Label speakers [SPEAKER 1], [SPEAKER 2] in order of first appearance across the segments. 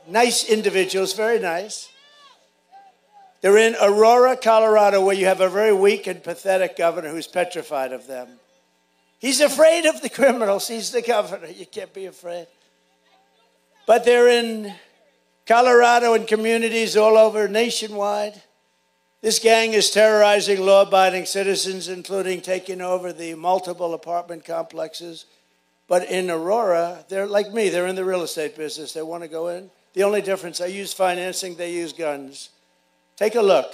[SPEAKER 1] nice individuals, very nice. They're in Aurora, Colorado, where you have a very weak and pathetic governor who's petrified of them. He's afraid of the criminals. He's the governor. You can't be afraid. But they're in Colorado and communities all over nationwide. This gang is terrorizing law-abiding citizens, including taking over the multiple apartment complexes. But in Aurora, they're like me. They're in the real estate business. They want to go in. The only difference, I use financing, they use guns. Take a look.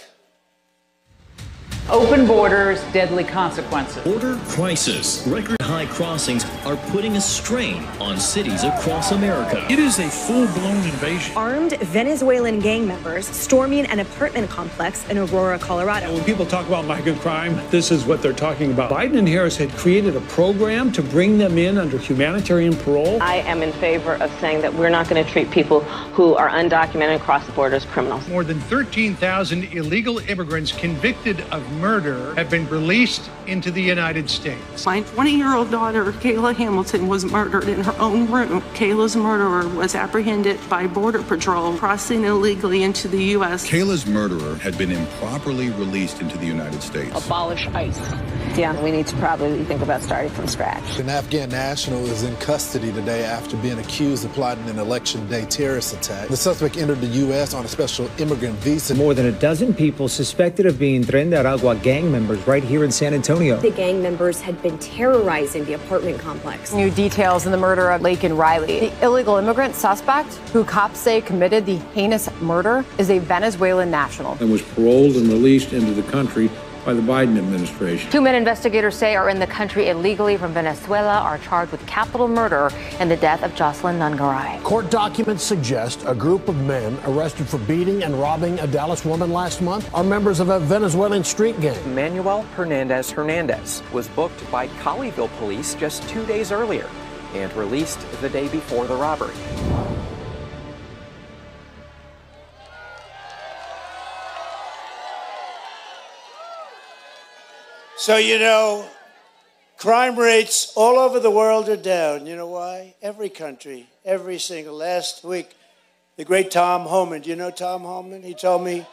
[SPEAKER 2] Open borders, deadly consequences.
[SPEAKER 3] Border crisis. Record high crossings are putting a strain on cities across America.
[SPEAKER 4] It is a full-blown invasion.
[SPEAKER 5] Armed Venezuelan gang members storming an apartment complex in Aurora, Colorado.
[SPEAKER 4] When people talk about migrant crime, this is what they're talking about. Biden and Harris had created a program to bring them in under humanitarian parole.
[SPEAKER 6] I am in favor of saying that we're not going to treat people who are undocumented across the border as criminals.
[SPEAKER 7] More than 13,000 illegal immigrants convicted of murder have been released into the United States.
[SPEAKER 8] My 20-year-old daughter, Kayla Hamilton, was murdered in her own room. Kayla's murderer was apprehended by Border Patrol crossing illegally into the U.S.
[SPEAKER 9] Kayla's murderer had been improperly released into the United States.
[SPEAKER 2] Abolish ICE.
[SPEAKER 6] Yeah, we need to probably think about starting from scratch.
[SPEAKER 10] An Afghan national is in custody today after being accused of plotting an election day terrorist attack. The suspect entered the U.S. on a special immigrant visa.
[SPEAKER 11] More than a dozen people suspected of being Tren de Aragua gang members right here in San Antonio.
[SPEAKER 5] The gang members had been terrorizing the apartment complex.
[SPEAKER 12] New details in the murder of Laken Riley. The illegal immigrant suspect, who cops say committed the heinous murder, is a Venezuelan national.
[SPEAKER 13] And was paroled and released into the country by the Biden administration.
[SPEAKER 14] Two men investigators say are in the country illegally from Venezuela are charged with capital murder in the death of Jocelyn Nungaray.
[SPEAKER 15] Court documents suggest a group of men arrested for beating and robbing a Dallas woman last month are members of a Venezuelan street gang.
[SPEAKER 16] Manuel Hernandez was booked by Colleyville police just 2 days earlier and released the day before the robbery.
[SPEAKER 1] So, you know, crime rates all over the world are down. You know why? Every country, every single. Last week, the great Tom Homan. Do you know Tom Homan? He told me